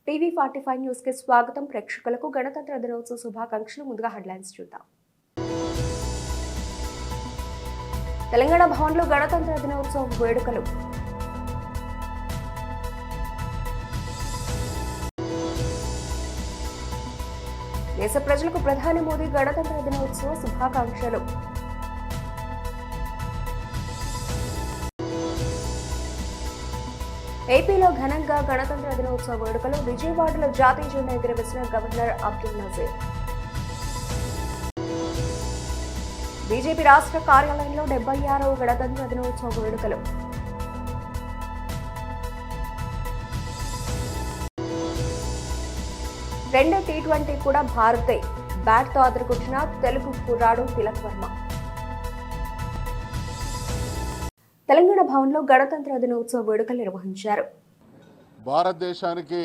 టీవీ45 news కి స్వాగతం. ప్రేక్షకులకు గణతంత్ర దినోత్సవ శుభాకాంక్షలు. ముందుగా హెడ్లైన్స్ చూద్దాం. తెలంగాణ భవన్లో గణతంత్ర దినోత్సవ వేడుకలు. దేశ ప్రజలకు ప్రధాని మోదీ గణతంత్ర దినోత్సవ శుభాకాంక్షలు. ఏపీలో ఘనంగా గణతంత్ర దినోత్సవ వేడుకలు. విజయవాడలో జాతీయ జెండా ఎగురవేసిన గవర్నర్ అబ్దుల్ నజీర్. బీజేపీ రాష్ట్ర కార్యాలయంలో 76వ గణతంత్ర దినోత్సవ వేడుకలు. రెండో టీ20 కూడా భారతే. బ్యాట్తో అదరగొట్టిన తెలుగు కుర్రాడు తిలక్ వర్మ. తెలంగాణ భవన్లో గణతంత్ర దినోత్సవ వేడుకలు నిర్వహించారు. భారతదేశానికి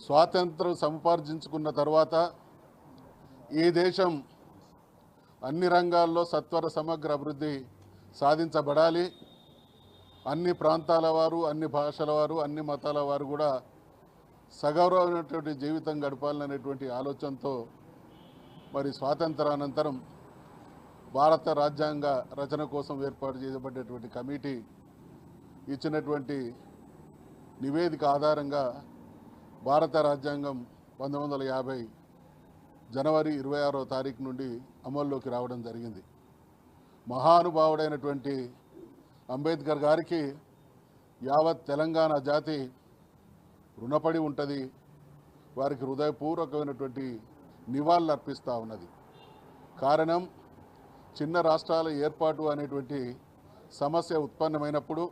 స్వాతంత్రం సముపార్జించుకున్న తర్వాత ఈ దేశం అన్ని రంగాల్లో సత్వర సమగ్ర అభివృద్ధి సాధించబడాలి, అన్ని ప్రాంతాల వారు, అన్ని భాషల వారు, అన్ని మతాల వారు కూడా సగౌరవమైనటువంటి జీవితం గడపాలనేటువంటి ఆలోచనతో మరి స్వాతంత్రానంతరం భారత రాజ్యాంగ రచన కోసం ఏర్పాటు చేయబడ్డటువంటి కమిటీ ఇచ్చినటువంటి నివేదిక ఆధారంగా భారత రాజ్యాంగం 1950 జనవరి 26వ తారీఖు నుండి అమల్లోకి రావడం జరిగింది. మహానుభావుడైనటువంటి అంబేద్కర్ గారికి యావత్ తెలంగాణ జాతి రుణపడి ఉంటుంది. వారికి హృదయపూర్వకమైనటువంటి నివాళులు అర్పిస్తూ ఉన్నది. కారణం, చిన్న రాష్ట్రాల ఏర్పాటు అనేటువంటి సమస్య ఉత్పన్నమైనప్పుడు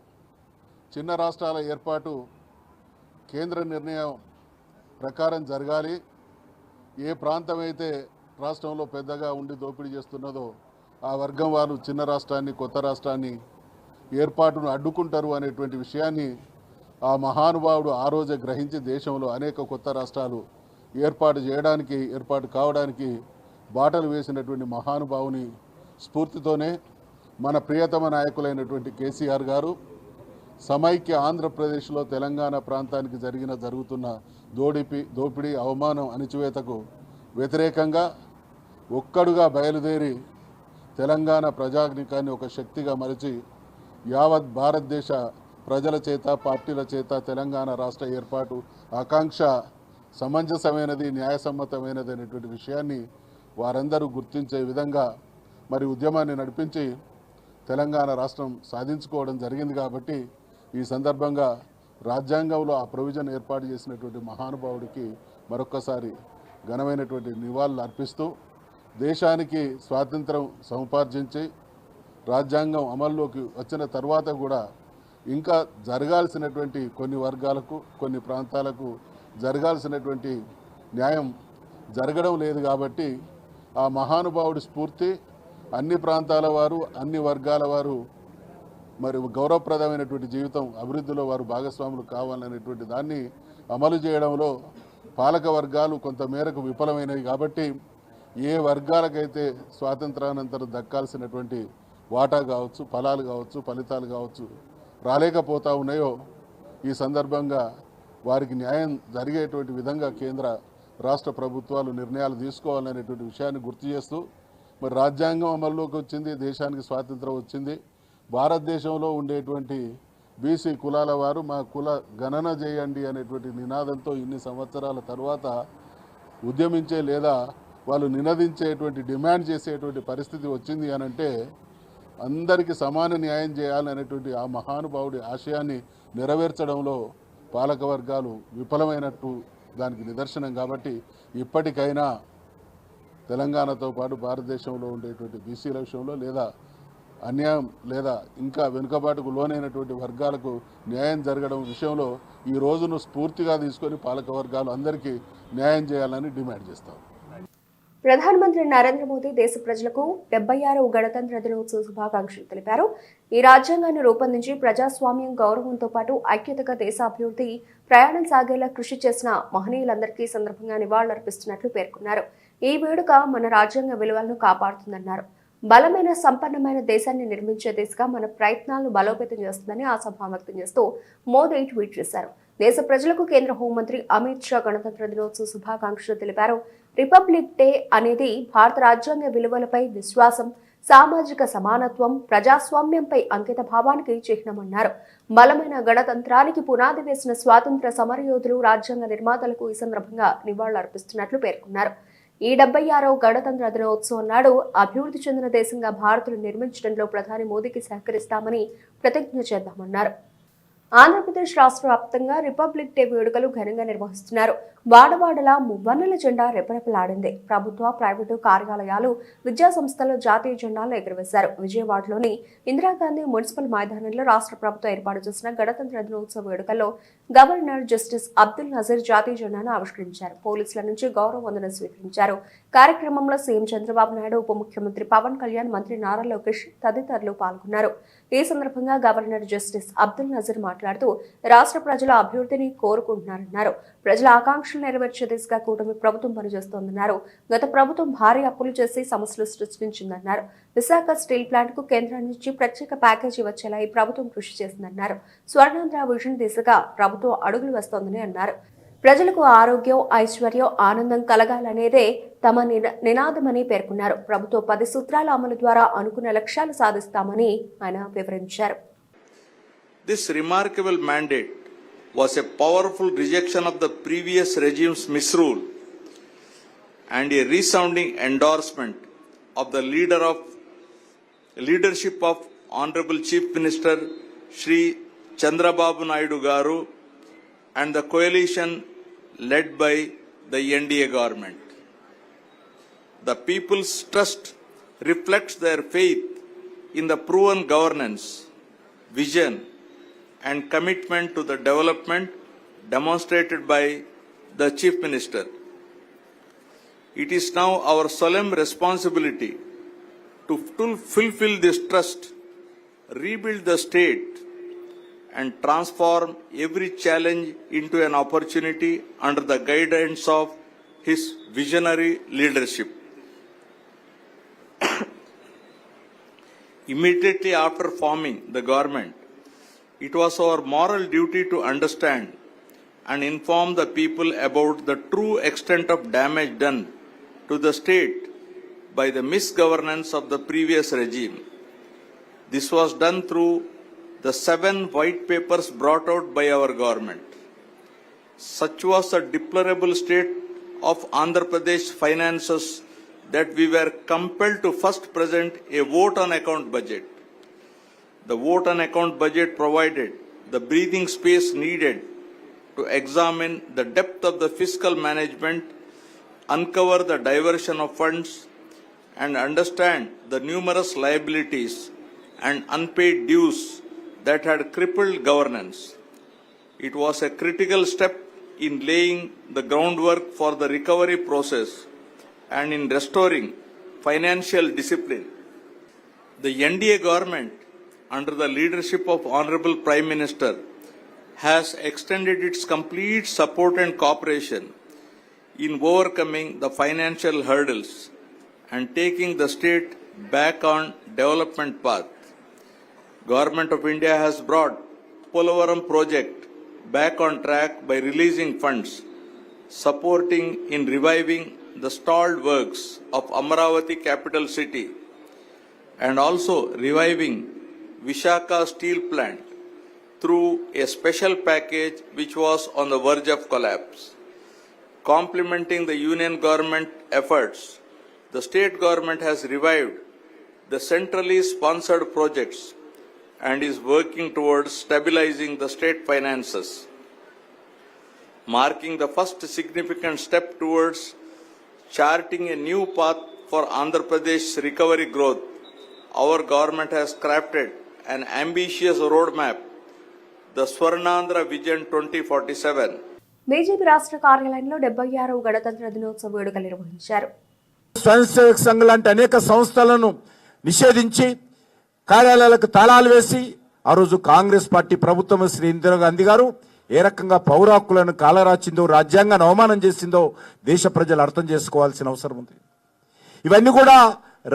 చిన్న రాష్ట్రాల ఏర్పాటు కేంద్ర నిర్ణయం ప్రకారం జరగాలి. ఏ ప్రాంతం అయితే రాష్ట్రంలో పెద్దగా ఉండి దోపిడీ చేస్తున్నదో ఆ వర్గం వారు చిన్న రాష్ట్రాన్ని, కొత్త రాష్ట్రాన్ని ఏర్పాటును అడ్డుకుంటారు అనేటువంటి విషయాన్ని ఆ మహానుభావుడు ఆ రోజే గ్రహించి దేశంలో అనేక కొత్త రాష్ట్రాలు ఏర్పాటు కావడానికి బాటలు వేసినటువంటి మహానుభావుని స్ఫూర్తితోనే మన ప్రియతమ నాయకులైనటువంటి కేసీఆర్ గారు సమైక్య ఆంధ్రప్రదేశ్లో తెలంగాణ ప్రాంతానికి జరుగుతున్న దోపిడీ, అవమానం, అణిచివేతకు వ్యతిరేకంగా ఒక్కడుగా బయలుదేరి తెలంగాణ ప్రజానీకాన్ని ఒక శక్తిగా మలిచి యావత్ భారతదేశ ప్రజల చేత, పార్టీల చేత తెలంగాణ రాష్ట్ర ఏర్పాటు ఆకాంక్ష సమంజసమైనది, న్యాయసమ్మతమైనది అనేటువంటి విషయాన్ని వారందరూ గుర్తించే విధంగా మరి ఉద్యమాన్ని నడిపించి తెలంగాణ రాష్ట్రం సాధించుకోవడం జరిగింది. కాబట్టి ఈ సందర్భంగా రాజ్యాంగంలో ఆ ప్రొవిజన్ ఏర్పాటు చేసినటువంటి మహానుభావుడికి మరొక్కసారి ఘనమైనటువంటి నివాళులు అర్పిస్తూ దేశానికి స్వాతంత్రం సముపార్జించి రాజ్యాంగం అమల్లోకి వచ్చిన తర్వాత కూడా ఇంకా జరగాల్సినటువంటి కొన్ని వర్గాలకు, కొన్ని ప్రాంతాలకు జరగాల్సినటువంటి న్యాయం జరగడం లేదు. కాబట్టి ఆ మహానుభావుడి స్ఫూర్తి అన్ని ప్రాంతాల వారు, అన్ని వర్గాల వారు మరి గౌరవప్రదమైనటువంటి జీవితం, అభివృద్ధిలో వారు భాగస్వాములు కావాలనేటువంటి దాన్ని అమలు చేయడంలో పాలక వర్గాలు కొంత మేరకు విఫలమైనవి. కాబట్టి ఏ వర్గాలకైతే స్వాతంత్రానంతరం దక్కాల్సినటువంటి వాటా కావచ్చు, ఫలాలు కావచ్చు, ఫలితాలు కావచ్చు రాలేకపోతూ ఉన్నాయో ఈ సందర్భంగా వారికి న్యాయం జరిగేటువంటి విధంగా కేంద్ర రాష్ట్ర ప్రభుత్వాలు నిర్ణయాలు తీసుకోవాలనేటువంటి విషయాన్ని గుర్తు చేస్తూ మరి రాజ్యాంగం అమల్లోకి వచ్చింది, దేశానికి స్వాతంత్రం వచ్చింది. భారతదేశంలో ఉండేటువంటి బీసీ కులాల వారు మా కుల గణన చేయండి అనేటువంటి నినాదంతో ఇన్ని సంవత్సరాల తర్వాత ఉద్యమించే లేదా వాళ్ళు నినదించేటువంటి, డిమాండ్ చేసేటువంటి పరిస్థితి వచ్చింది అనంటే అందరికీ సమాన న్యాయం చేయాలనేటువంటి ఆ మహానుభావుడి ఆశయాన్ని నెరవేర్చడంలో పాలక వర్గాలు విఫలమైనట్టు దానికి నిదర్శనం. కాబట్టి ఇప్పటికైనా తెలంగాణతో పాటు భారతదేశంలో ఉండేటువంటి బీసీల విషయంలో లేదా అన్యాయం లేదా ఇంకా వెనుకబాటుకు లోనైనటువంటి వర్గాలకు న్యాయం జరగడం విషయంలో ఈ రోజును స్ఫూర్తిగా తీసుకొని పాలక వర్గాలు అందరికీ న్యాయం చేయాలని డిమాండ్ చేస్తాం. ప్రధానమంత్రి నరేంద్ర మోదీ దేశ ప్రజలకు 76వ గణతంత్ర దినోత్సవ శుభాకాంక్షలు తెలిపారు. ఈ రాజ్యాంగాన్ని రూపొందించి ప్రజాస్వామ్యం, గౌరవంతో పాటు ఐక్యతగా దేశాభివృద్ధి ప్రయాణం సాగేలా కృషి చేసిన మహనీయులందరికీ సందర్భంగా నివాళులర్పిస్తున్నట్లు పేర్కొన్నారు. ఈ వేడుక మన రాజ్యాంగ విలువలను కాపాడుతుందన్నారు. బలమైన, సంపన్నమైన దేశాన్ని నిర్మించే దిశగా మన ప్రయత్నాలను బలోపేతం చేస్తుందని ఆశాభావం వ్యక్తం చేస్తూ మోదీ ట్వీట్ చేశారు. దేశ ప్రజలకు కేంద్ర హోంమంత్రి అమిత్ షా గణతంత్ర దినోత్సవ శుభాకాంక్షలు తెలిపారు. రిపబ్లిక్ డే అనేది భారత రాజ్యాంగ విలువలపై విశ్వాసం, సామాజిక సమానత్వం, ప్రజాస్వామ్యంపై అంకిత భావానికి చిహ్నమన్నారు. బలమైన గణతంత్రానికి పునాది వేసిన స్వాతంత్ర సమరయోధులు, రాజ్యాంగ నిర్మాతలకు ఈ సందర్భంగా నివాళులర్పిస్తున్నట్లు పేర్కొన్నారు. ఈ 76వ గణతంత్ర దినోత్సవం నాడు అభివృద్ధి చెందిన దేశంగా భారత్ను నిర్మించడంలో ప్రధాని మోదీకి సహకరిస్తామని ప్రతిజ్ఞ చేద్దామన్నారు. ఆంధ్రప్రదేశ్ రాష్ట్ర వ్యాప్తంగా రిపబ్లిక్ డే వేడుకలు ఘనంగా నిర్వహిస్తున్నారు. వాడవాడలా మువ్వన్నెల జెండా రెపరెపలాడింది. ప్రభుత్వ, ప్రైవేటు కార్యాలయాలు, విద్యా సంస్థలు జాతీయ జెండాలు ఎగురవేశారు. విజయవాడలోని ఇందిరాగాంధీ మున్సిపల్ మైదానంలో రాష్ట్ర ప్రభుత్వం ఏర్పాటు చేసిన గణతంత్ర దినోత్సవ వేడుకల్లో గవర్నర్ జస్టిస్ అబ్దుల్ నజీర్ జాతీయ జెండాను ఆవిష్కరించారు. పోలీసుల నుంచి గౌరవ వందనం స్వీకరించారు. కార్యక్రమంలో సీఎం చంద్రబాబు నాయుడు, ఉప ముఖ్యమంత్రి పవన్ కళ్యాణ్, మంత్రి నారా లోకేష్ తదితరులు పాల్గొన్నారు. ఈ సందర్భంగా గవర్నర్ జస్టిస్ అబ్దుల్ నజీర్ మాట్లాడుతూ రాష్ట్ర ప్రజల అభివృద్ధిని కోరుకుంటున్నారన్నారు. ప్రజల ఆకాంక్షలు నెరవేర్చే దిశగా కూటమి ప్రభుత్వం పనిచేస్తోందన్నారు. గత ప్రభుత్వం భారీ అప్పులు చేసి సమస్యలు సృష్టించిందన్నారు. విశాఖ స్టీల్ ప్లాంట్ కు కేంద్రం నుంచి ప్రత్యేక ప్యాకేజీ వచ్చేలా ఈ ప్రభుత్వం కృషి చేసిందన్నారు. స్వర్ణాంధ్ర విజన్ దిశగా ప్రభుత్వం అడుగులు వేస్తోందని అన్నారు. ప్రజలకు ఆరోగ్యం, ఐశ్వర్యం, ఆనందం కలగాలనేదే తమ నినాదమని పేర్కొన్నారు. ప్రభుత్వ 10 సూత్రాల అమలు ద్వారా అనుకున్న లక్ష్యాలు సాధిస్తామని ఆయన వివరించారు. This remarkable mandate was a powerful rejection of the previous regime's misrule and a resounding endorsement of the leadership of Honorable Chief Minister Shri Chandrababu Naidu Garu and the coalition led by the NDA government. The people's trust reflects their faith in the proven governance, vision and commitment to the development demonstrated by the Chief Minister. It is now our solemn responsibility to fulfill this trust, rebuild the state and transform every challenge into an opportunity under the guidance of his visionary leadership. Immediately after forming the government, it was our moral duty to understand and inform the people about the true extent of damage done to the state by the misgovernance of the previous regime. This was done through the 7 white papers brought out by our government. Such was the deplorable state of Andhra Pradesh finances that we were compelled to first present a vote on account budget. The vote on account budget provided the breathing space needed to examine the depth of the fiscal management, uncover the diversion of funds, and understand the numerous liabilities and unpaid dues that had crippled governance. It was a critical step in laying the groundwork for the recovery process and in restoring financial discipline. The NDA government, under the leadership of Honorable Prime Minister, has extended its complete support and cooperation in overcoming the financial hurdles and taking the state back on development path. Government of India has brought Polavaram project back on track by releasing funds, supporting in reviving the stalled works of Amaravati capital city, and also reviving Visakhapatnam steel plant through a special package which was on the verge of collapse. Complementing the union government efforts, the state government has revived the centrally sponsored projects and is working towards stabilizing the state finances. Marking the first significant step towards charting a new path for Andhra Pradesh's recovery growth, our government has crafted an ambitious roadmap, the Swarnandhra Vision 2047. BJP రాష్ట్ర కార్యాలయంలో 76వ గణతంత్ర దినోత్సవ వేడుకలు నిర్వహించారు. స్వయం సేవక సంఘ్ లాంటి అనేక సంస్థలను నిషేధించి కార్యాలయాలకు తాళాలు వేసి ఆ రోజు కాంగ్రెస్ పార్టీ ప్రభుత్వం శ్రీ ఇందిరాగాంధీ గారు ఏ రకంగా పౌర హక్కులను కాలరాచిందో, రాజ్యాంగాన్ని అవమానం చేసిందో దేశ ప్రజలు అర్థం చేసుకోవాల్సిన అవసరం ఉంది. ఇవన్నీ కూడా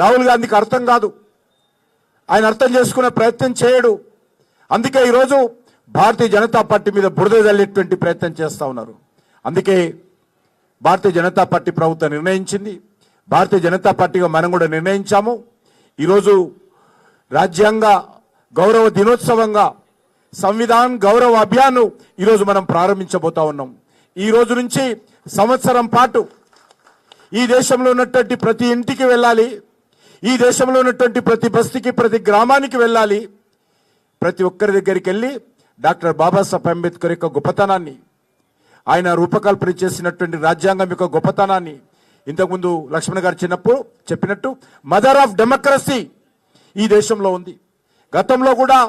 రాహుల్ గాంధీకి అర్థం కాదు. ఆయన అర్థం చేసుకునే ప్రయత్నం చేయడు. అందుకే ఈరోజు భారతీయ జనతా పార్టీ మీద బురద జల్లేటువంటి ప్రయత్నం చేస్తూ ఉన్నారు. అందుకే భారతీయ జనతా పార్టీ ప్రభుత్వం నిర్ణయించింది, భారతీయ జనతా పార్టీగా మనం కూడా నిర్ణయించాము. ఈరోజు రాజ్యాంగ గౌరవ దినోత్సవంగా సంవిధాన్ గౌరవ అభియాన్ ఈరోజు మనం ప్రారంభించబోతా ఉన్నాం. ఈ రోజు నుంచి సంవత్సరం పాటు ఈ దేశంలో ఉన్నటువంటి ప్రతి ఇంటికి వెళ్ళాలి, ఈ దేశంలో ఉన్నటువంటి ప్రతి బస్తీకి ప్రతి గ్రామానికి వెళ్ళాలి, ప్రతి ఒక్కరి దగ్గరికి వెళ్ళి డాక్టర్ బాబాసాహెబ్ అంబేద్కర్ యొక్క గొప్పతనాన్ని, ఆయన రూపకల్పన చేసినటువంటి రాజ్యాంగం యొక్క గొప్పతనాన్ని, ఇంతకుముందు లక్ష్మణ్ గారు చెప్పినట్టు మదర్ ఆఫ్ డెమోక్రసీ ఈ దేశంలో ఉంది. గతంలో కూడా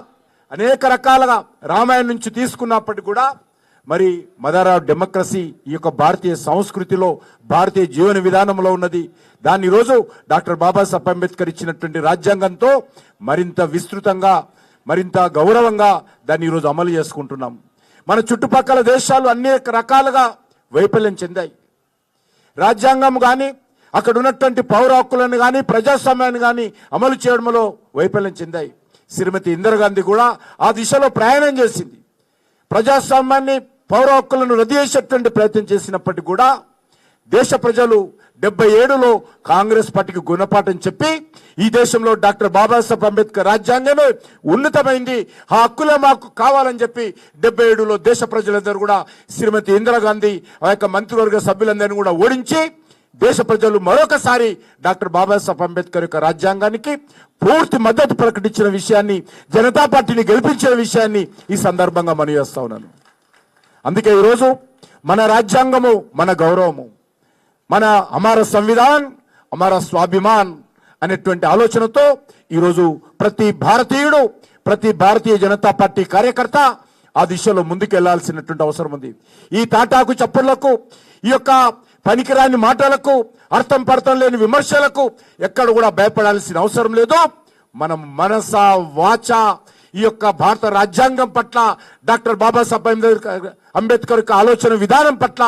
అనేక రకాలుగా రామాయణం నుంచి తీసుకున్నప్పటికీ కూడా మరి మదర్ ఆఫ్ డెమోక్రసీ ఈ యొక్క భారతీయ సంస్కృతిలో, భారతీయ జీవన విధానంలో ఉన్నది. దాన్ని ఈరోజు డాక్టర్ బాబాసాహెబ్ అంబేద్కర్ ఇచ్చినటువంటి రాజ్యాంగంతో మరింత విస్తృతంగా, మరింత గౌరవంగా దాన్ని ఈరోజు అమలు చేసుకుంటున్నాం. మన చుట్టుపక్కల దేశాలు అనేక రకాలుగా వైఫల్యం చెందాయి. రాజ్యాంగం కానీ, అక్కడ ఉన్నటువంటి పౌర హక్కులను కానీ, ప్రజాస్వామ్యాన్ని కానీ అమలు చేయడంలో వైఫల్యం చెందాయి. శ్రీమతి ఇందిరాగాంధీ కూడా ఆ దిశలో ప్రయాణం చేసింది. ప్రజాస్వామ్యాన్ని, పౌర హక్కులను రద్దు చేసేటువంటి ప్రయత్నం చేసినప్పటికీ కూడా దేశ ప్రజలు 77లో కాంగ్రెస్ పార్టీకి గుణపాఠం చెప్పి ఈ దేశంలో డాక్టర్ బాబాసాహెబ్ అంబేద్కర్ రాజ్యాంగమే ఉన్నతమైంది, ఆ హక్కులే మాకు కావాలని చెప్పి 77లో దేశ ప్రజలందరూ కూడా శ్రీమతి ఇందిరాగాంధీ ఆ యొక్క మంత్రివర్గ సభ్యులందరినీ కూడా ఓడించి దేశ ప్రజలు మరొకసారి డాక్టర్ బాబాసాహెబ్ అంబేద్కర్ యొక్క రాజ్యాంగానికి పూర్తి మద్దతు ప్రకటించిన విషయాన్ని, జనతా పార్టీని గెలిపించిన విషయాన్ని ఈ సందర్భంగా మనవి చేస్తా ఉన్నాను. అందుకే ఈరోజు మన రాజ్యాంగము మన గౌరవము, మన హమార సంవిధాన్ హమారా స్వాభిమాన్ అనేటువంటి ఆలోచనతో ఈరోజు ప్రతి భారతీయుడు, ప్రతి భారతీయ జనతా పార్టీ కార్యకర్త ఆ దిశలో ముందుకు వెళ్లాల్సినటువంటి అవసరం ఉంది. ఈ తాటాకు చప్పుళ్లకు, ఈ యొక్క పనికిరాని మాటలకు, అర్థం పర్థం లేని విమర్శలకు ఎక్కడ కూడా భయపడాల్సిన అవసరం లేదు. మనం మనస వాచ ఈ యొక్క భారత రాజ్యాంగం పట్ల, డాక్టర్ బాబాసాహెబ్ అంబేద్కర్ యొక్క ఆలోచన విధానం పట్ల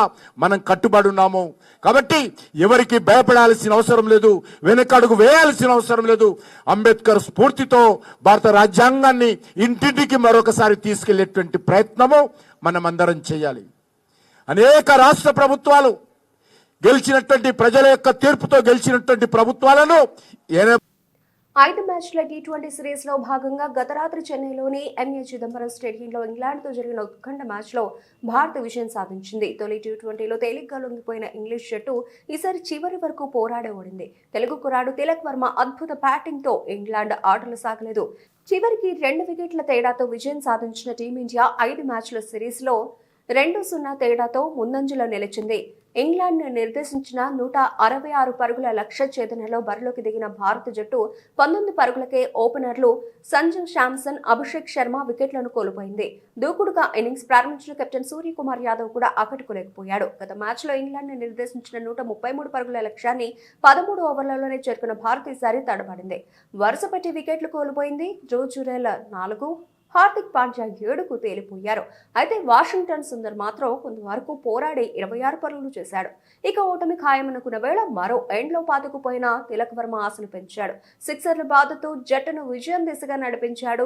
మనం కట్టుబడి ఉన్నాము. కాబట్టి ఎవరికి భయపడాల్సిన అవసరం లేదు, వెనకడుగు వేయాల్సిన అవసరం లేదు. అంబేద్కర్ స్ఫూర్తితో భారత రాజ్యాంగాన్ని ఇంటింటికి మరొకసారి తీసుకెళ్లేటువంటి ప్రయత్నము మనం అందరం చేయాలి. అనేక రాష్ట్ర ప్రభుత్వాలు గెలిచినటువంటి, ప్రజల యొక్క తీర్పుతో గెలిచినటువంటి ప్రభుత్వాలను 5 మ్యాచ్ల T20 సిరీస్ లో భాగంగా గత రాత్రి చెన్నైలోని ఎంఏ చిదంబరం స్టేడియంలో ఇంగ్లాండ్తో జరిగిన ఉత్కంఠ మ్యాచ్లో భారత్ విజయం సాధించింది. తొలి T20లో తేలిగ్గా లొంగిపోయిన ఇంగ్లీష్ జట్టు ఈసారి చివరి వరకు పోరాడే ఓడింది. తెలుగు కుర్రాడు తిలక్ వర్మ అద్భుత బ్యాటింగ్తో ఇంగ్లాండ్ ఆటలు సాగలేదు. చివరికి 2 వికెట్ల తేడాతో విజయం సాధించిన టీమిండియా 5 మ్యాచ్ల సిరీస్లో 2-0 తేడాతో ముందంజలో నిలిచింది. ఇంగ్లాండ్ నిర్దేశించిన 166 పరుగుల లక్ష్య ఛేదనలో బరిలోకి దిగిన భారత జట్టు 19 పరుగులకే ఓపెనర్లు సంజు శాంసన్, అభిషేక్ శర్మ వికెట్లను కోల్పోయింది. దూకుడుగా ఇన్నింగ్స్ ప్రారంభించిన కెప్టెన్ సూర్యకుమార్ యాదవ్ కూడా ఆకట్టుకోలేకపోయాడు. గత మ్యాచ్లో ఇంగ్లాండ్ నిర్దేశించిన 133 పరుగుల లక్ష్యాన్ని 13 ఓవర్లలోనే చేరుకున్న భారత్ ఈసారి తడబడింది. వరుసపెట్టి వికెట్లు కోల్పోయింది. జో జురేల్ 4, హార్దిక్ పాండ్యా 7కు తేలిపోయారు. అయితే వాషింగ్టన్ సుందర్ మాత్రం కొంతవరకు పోరాడి 26 పరుగులు చేశాడు. ఇక ఓటమి ఖాయమనుకున్న వేళ మరో ఎండ్లో పాతుకుపోయిన తిలక్ వర్మ ఆశలు పెంచాడు. సిక్సర్ల బాధతో జట్టును విజయం దిశగా నడిపించాడు.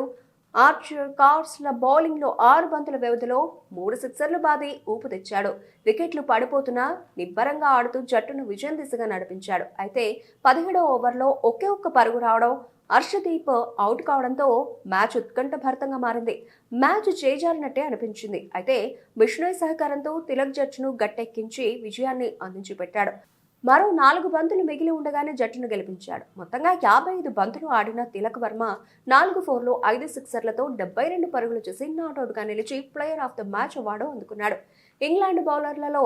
ఆర్చర్ కార్స్ల బౌలింగ్ లో 6 బంతుల వ్యవధిలో 3 సిక్సర్లు బాది ఊపు తెచ్చాడు. వికెట్లు పడిపోతున్నా నిబ్బరంగా ఆడుతూ జట్టును విజయం దిశగా నడిపించాడు. అయితే 17వ ఓవర్లో ఒకే ఒక్క పరుగు రావడం, హర్షదీప్ అవుట్ కావడంతో మ్యాచ్ ఉత్కంఠభరితంగా మారింది. మ్యాచ్ చేజారినట్టే అనిపించింది. అయితే బిష్ణోయ్ సహకారంతో తిలక్ జట్టును గట్టెక్కించి విజయాన్ని అందించి పెట్టాడు. మరో 4 బంతులు మిగిలి ఉండగానే జట్టును గెలిపించాడు. మొత్తంగా 55 బంతులు ఆడిన తిలక్ వర్మ 4 4లో 5 సిక్సర్లతో 72 పరుగులు చేసి నాట్అవుట్గా నిలిచి player of the match award అందుకున్నాడు. ఇంగ్లాండ్ బౌలర్లలో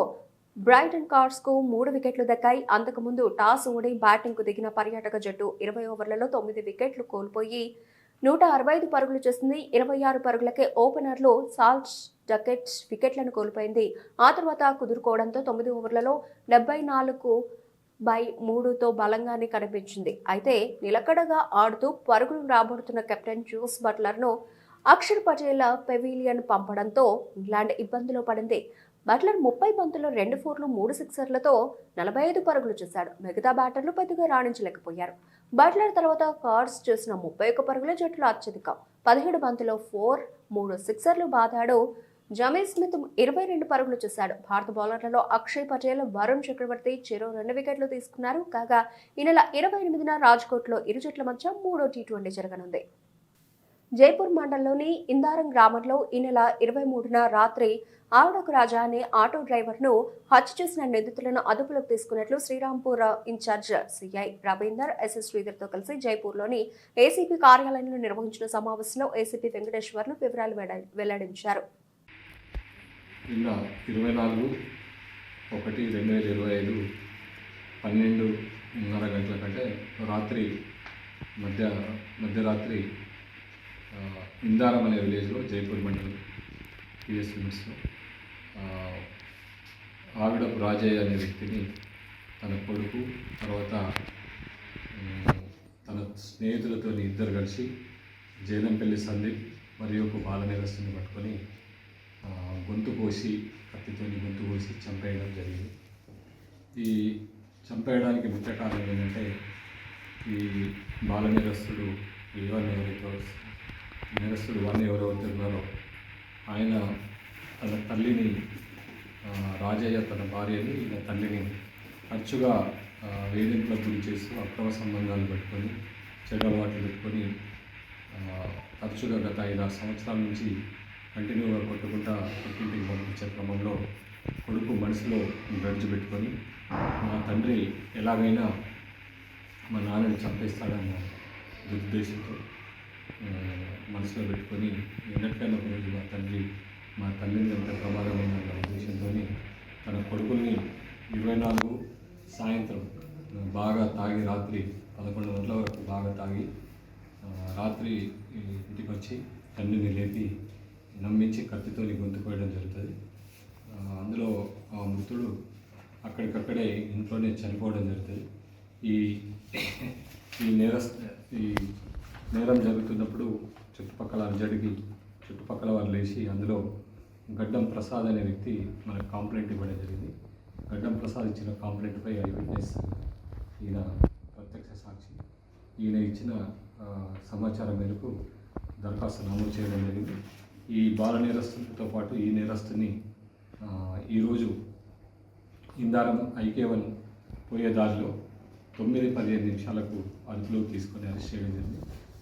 బ్రైటన్ కార్స్కు 3 వికెట్లు దక్కాయి. అంతకుముందు టాస్ ఓడి బ్యాటింగ్కు దిగిన పర్యాటక జట్టు 20 ఓవర్లలో 9 వికెట్లు కోల్పోయి 165 పరుగులు చేసింది. 26 పరుగులకే ఓపెనర్లు సాల్ట్ డకెట్స్ వికెట్లను కోల్పోయింది. ఆ తర్వాత కుదురుకోవడంతో 9 ఓవర్లలో 74/3తో బలంగానే కనిపించింది. అయితే నిలకడగా ఆడుతూ పరుగులు రాబడుతున్న కెప్టెన్ జోస్ బట్లర్ను అక్షర్ పటేల్ పెవిలియన్ పంపడంతో ఇంగ్లాండ్ ఇబ్బందిలో పడింది. బట్లర్ 30 బంతుల్లో 2 4లు 3 సిక్సర్లతో 45 పరుగులు చేశాడు. మిగతా బ్యాటర్లు పెద్దగా రాణించలేకపోయారు. బట్లర్ తర్వాత కార్డ్స్ చేసిన 31 పరుగుల జట్టులో అత్యధికం. 17 బంతుల్లో 4, 3 సిక్సర్లు బాదాడు. జమీ స్మిత్ 22 పరుగులు చేశాడు. భారత బౌలర్లలో అక్షయ్ పటేల్, వరుణ్ చక్రవర్తి చెరో 2 వికెట్లు తీసుకున్నారు. కాగా ఈ నెల 28న రాజ్కోట్లో ఇరు జట్ల మధ్య 3వ టీ20 జరగనుంది. జైపూర్ మండలంలోని ఇందారం గ్రామంలో ఈ నెల 23న రాత్రి ఆవిడకు రాజా అనే ఆటో డ్రైవర్ను హత్య చేసిన నిందితులను అదుపులోకి తీసుకున్నట్లు Srirampur incharge CI Ravinder SS శ్రీధర్తో కలిసి జైపూర్లోని ఏసీపీ కార్యాలయంలో నిర్వహించిన సమావేశంలో ఏసీపీ వెంకటేశ్వర్లు వివరాలు వెల్లడించారు. నిన్న 24/1/2025 12:30 గంటల కంటే రాత్రి మధ్యరాత్రి ఇందారం అనే విలేజ్లో జైపూర్ మండలం పిఎస్ లిమిట్స్లో ఆవిడపు రాజయ్య అనే వ్యక్తిని తన కొడుకు తర్వాత తన స్నేహితులతో ఇద్దరు కలిసి జైలంపల్లి సందీప్ మరియు ఒక బాల నేరస్తుని పట్టుకొని గొంతు కోసి కత్తితోని గొంతు కోసి చంపేయడం జరిగింది. ఈ చంపేయడానికి ముఖ్య కారణం ఏంటంటే ఈ బాల నేరస్తుడు ఎవరైతే ఉన్నారో ఆయన తన తల్లిని రాజయ్య తన భార్యని తల్లిని తరచుగా వేధింపులకు గురి చేస్తూ అక్రమ సంబంధాలు పెట్టుకొని చెడు అలవాట్లు పెట్టుకొని తరచుగా గత 5-6 సంవత్సరాల నుంచి కంటిన్యూగా కొట్టుకుంటా పుట్టింటికి పంపించే క్రమంలో కొడుకు మనసులో గ్రడ్జ్ పెట్టుకొని మా తండ్రి ఎలాగైనా మా నాన్నని చంపేస్తాడన్న దురుద్దేశంతో మనసులో పెట్టుకొని ఎన్నటికైనా ఒకరోజు మా తల్లిని ఎంత ప్రమాదమైన ఉద్దేశంతో తన కొడుకుల్ని 24 సాయంత్రం బాగా తాగి రాత్రి 11 గంటల వరకు బాగా తాగి రాత్రి ఇంటికి వచ్చి తండ్రిని లేపి నమ్మించి కత్తితోని గొంతు కోయడం జరుగుతుంది. అందులో ఆ మృతుడు అక్కడికక్కడే ఇంట్లోనే చనిపోవడం జరుగుతుంది. ఈ నేరం జరుగుతున్నప్పుడు చుట్టుపక్కల వారు లేచి అందులో గడ్డం ప్రసాద్ అనే వ్యక్తి మనకు కంప్లైంట్ ఇవ్వడం జరిగింది. గడ్డం ప్రసాద్ ఇచ్చిన కంప్లైంట్పై ఐ విట్నెస్ ఈయన ప్రత్యక్ష సాక్షి ఈయన ఇచ్చిన సమాచారం మేరకు దరఖాస్తు నమోదు చేయడం జరిగింది. ఈ బాల నేరస్తులతో పాటు ఈ నేరస్తుని ఈరోజు ఇందారం ఐకే1 పోయే దారిలో 9:15 నిమిషాలకు అదుపులోకి తీసుకొని అరెస్ట్ చేయడం జరిగింది.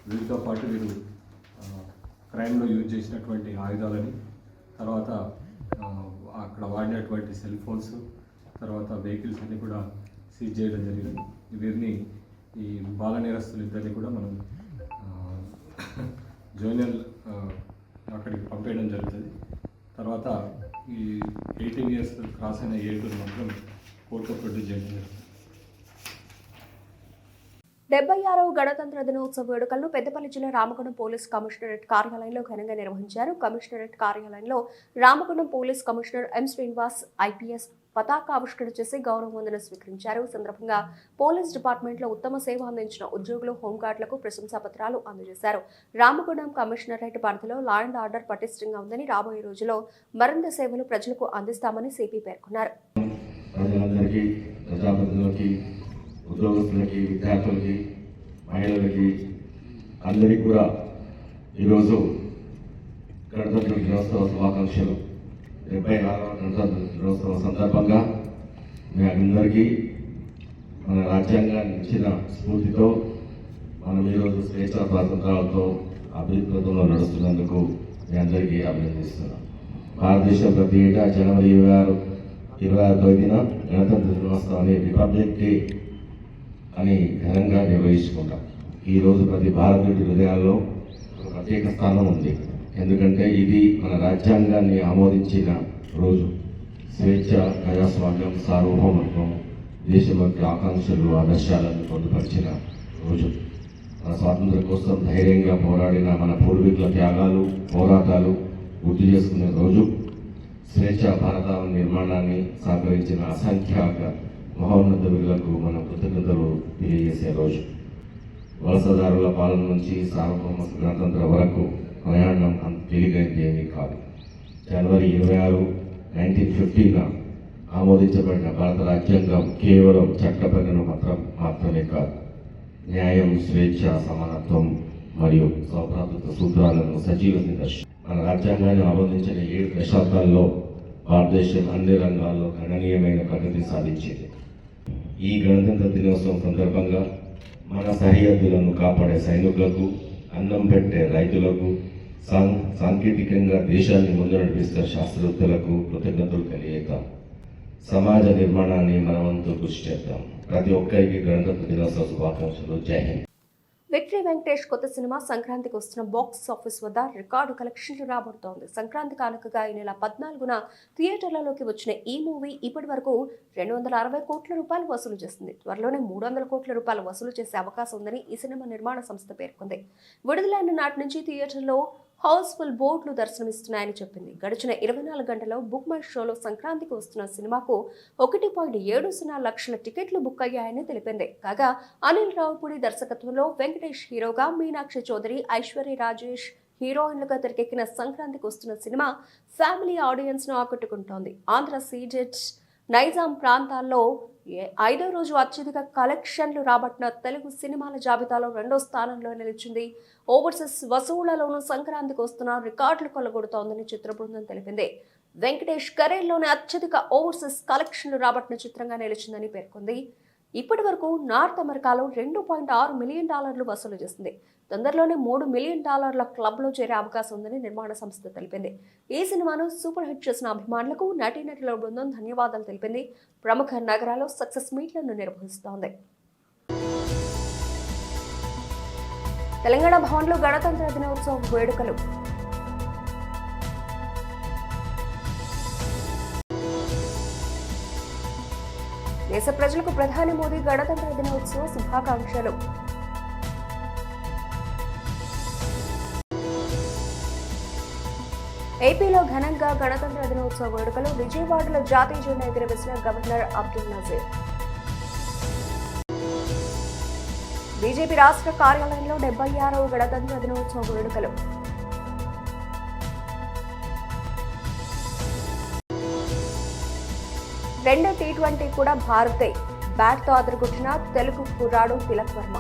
వీరితో పాటు వీరు క్రైమ్లో యూజ్ చేసినటువంటి ఆయుధాలని, తర్వాత అక్కడ వాడినటువంటి సెల్ ఫోన్స్, తర్వాత వెహికల్స్ అన్నీ కూడా సీజ్ చేయడం జరిగింది. వీరిని ఈ బాల నేరస్తులు ఇద్దరిని కూడా మనం జోనల్ అక్కడికి పంపేయడం జరుగుతుంది. తర్వాత ఈ 18 years క్రాస్ అయిన ఏడుగురు మాత్రం కోర్టులో ప్రొడ్యూస్ చేయడం జరుగుతుంది. 76వ గణతంత్ర దినోత్సవ వేడుకలను పెద్దపల్లి జిల్లా రామగుండం పోలీస్ కమిషనరేట్ కార్యాలయంలో ఘనంగా నిర్వహించారు. కమిషనరేట్ కార్యాలయంలో Ramagundam police commissioner M Srinivas IPS పతాకావిష్కరణ చేసి గౌరవ వందనం స్వీకరించారు. సందర్భంగా పోలీస్ డిపార్ట్మెంట్లో ఉత్తమ సేవ అందించిన ఉద్యోగులు, హోంగార్డులకు ప్రశంసా పత్రాలు అందజేశారు. రామగుండం కమిషనరేట్ పరిధిలో లా అండ్ ఆర్డర్ పటిష్టంగా ఉందని, రాబోయే రోజుల్లో మరింత సేవలు ప్రజలకు అందిస్తామని సిపి పేర్కొన్నారు. ఉద్యోగస్తులకి, విద్యార్థులకి, మహిళలకి అందరికీ కూడా ఈరోజు గణతంత్ర దినోత్సవ శుభాకాంక్షలు. 76వ గణతంత్ర దినోత్సవం సందర్భంగా మీ అందరికీ మన రాజ్యాంగాన్ని ఇచ్చిన స్ఫూర్తితో మనం ఈరోజు స్వేచ్ఛ స్వాతంత్రాలతో అభివృద్ధిలో నడుస్తున్నందుకు మీ అందరికీ అభినందిస్తున్నాం. భారతదేశం ప్రతి ఏటా జనవరి 26వ తేదీన గణతంత్ర దినోత్సవాన్ని రిపబ్లిక్ డే అని ఘనంగా నిర్వహించుకుంటాం. ఈరోజు ప్రతి భారతీయుడి హృదయాల్లో ఒక ప్రత్యేక స్థానం ఉంది. ఎందుకంటే ఇది మన రాజ్యాంగాన్ని ఆమోదించిన రోజు. స్వేచ్ఛ, ప్రజాస్వామ్యం, సార్వభౌమత్వం, దేశభక్తి ఆకాంక్షలు, ఆదర్శాలను పొందుపరిచిన రోజు. మన స్వాతంత్ర్యం కోసం ధైర్యంగా పోరాడిన మన పూర్వీకుల త్యాగాలు, పోరాటాలు గుర్తు చేసుకునే రోజు. స్వేచ్ఛ భారత నిర్మాణాన్ని సహకరించిన అసంఖ్యాక మహోన్నత విలువలకు మనం కృతజ్ఞతలు తెలియజేసే రోజు. వలసదారుల పాలన నుంచి సార్వభౌమ గణతంత్ర వరకు ప్రయాణం అంత తేలికైంది ఏమీ కాదు. జనవరి 26 1915 ఆమోదించబడిన భారత రాజ్యాంగం కేవలం చట్టబద్ధన పత్రం మాత్రమే కాదు, న్యాయం, స్వేచ్ఛ, సమానత్వం మరియు సౌభ్రాతృత్వ సూత్రాలను సజీవ నిదర్శనం. మన రాజ్యాంగాన్ని ఆమోదించిన 7 దశాబ్దాల్లో భారతదేశం అన్ని రంగాల్లో గణనీయమైన ప్రగతి సాధించింది. ఈ గణతంత్ర దినోత్సవం సందర్భంగా మన సరిహద్దులను కాపాడే సైనికులకు, అన్నం పెట్టే రైతులకు, సాంకేతికంగా దేశాన్ని ముందు నడిపిస్తున్న శాస్త్రవేత్తలకు కృతజ్ఞతలు తెలియజేద్దాం. సమాజ నిర్మాణాన్ని మనవంతు కృషి చేద్దాం. ప్రతి ఒక్కరికి గణతంత్ర దినోత్సవ శుభాకాంక్షలు. జై హింద్. విక్టరీ వెంకటేష్ కొత్త సినిమా సంక్రాంతికి వస్తున్న బాక్స్ ఆఫీస్ వద్ద రికార్డు కలెక్షన్లు రాబడుతోంది. సంక్రాంతి కానుకగా ఈ నెల 14న థియేటర్లలోకి వచ్చిన ఈ మూవీ ఇప్పటి వరకు 260 కోట్ల రూపాయలు వసూలు చేసింది. త్వరలోనే 300 కోట్ల రూపాయలు వసూలు చేసే అవకాశం ఉందని ఈ సినిమా నిర్మాణ సంస్థ పేర్కొంది. విడుదలైన నాటి నుంచి థియేటర్లో హౌస్ఫుల్ బోర్డులు దర్శనమిస్తున్నాయని చెప్పింది. గడిచిన 24 గంటల్లో బుక్ మై షోలో సంక్రాంతికి వస్తున్న సినిమాకు 1.70 లక్షల టికెట్లు బుక్ అయ్యాయని తెలిపింది. కాగా అనిల్ రావుపూడి దర్శకత్వంలో వెంకటేష్ హీరోగా, మీనాక్షి చౌదరి, ఐశ్వర్య రాజేష్ హీరోయిన్లుగా తెరకెక్కిన సంక్రాంతికి వస్తున్న సినిమా ఫ్యామిలీ ఆడియన్స్ ను ఆకట్టుకుంటోంది. ఆంధ్ర, సీజెట్, నైజాం ప్రాంతాల్లో 5వ రోజు అత్యధిక కలెక్షన్లు రాబట్టిన తెలుగు సినిమాల జాబితాలో 2వ స్థానంలో నిలిచింది. ఓవర్సీస్ వసూళ్లలోనూ సంక్రాంతికి వస్తున్న రికార్డులు కొల్లగొడుతోందని చిత్ర బృందం తెలిపింది. వెంకటేష్ కెరీర్లోనే అత్యధిక ఓవర్సీస్ కలెక్షన్లు రాబట్టిన చిత్రంగా నిలిచిందని పేర్కొంది. ఇప్పటి వరకు నార్త్ అమెరికాలో $2.6 మిలియన్ వసూలు చేసింది. తొందరలోనే $3 మిలియన్ క్లబ్లో చేరే అవకాశం ఉందని నిర్మాణ సంస్థ తెలిపింది. ఈ సినిమాను సూపర్ హిట్ చేసిన అభిమానులకు నటీనటుల బృందం ధన్యవాదాలు తెలిపింది. ప్రముఖ నగరాల్లో సక్సెస్ మీట్లను నిర్వహిస్తోంది. తెలంగాణ భవన్లో గణతంత్ర దినోత్సవ వేడుకలు. దేశ ప్రజలకు ప్రధాని మోదీ గణతంత్ర దినోత్సవ శుభాకాంక్షలు. ఏపీలో ఘనంగా గణతంత్ర దినోత్సవ వేడుకలు. విజయవాడలో జాతీయ జెండా ఎగురవేసిన గవర్నర్ అబ్దుల్ నజీర్. బీజేపీ రాష్ట్ర కార్యాలయంలో 76వ గణతంత్ర దినోత్సవ వేడుకలు. రెండో T20 కూడా భారతే. బ్యాట్తో అదరగొట్టిన తెలుగు కుర్రాడు తిలక్ వర్మ.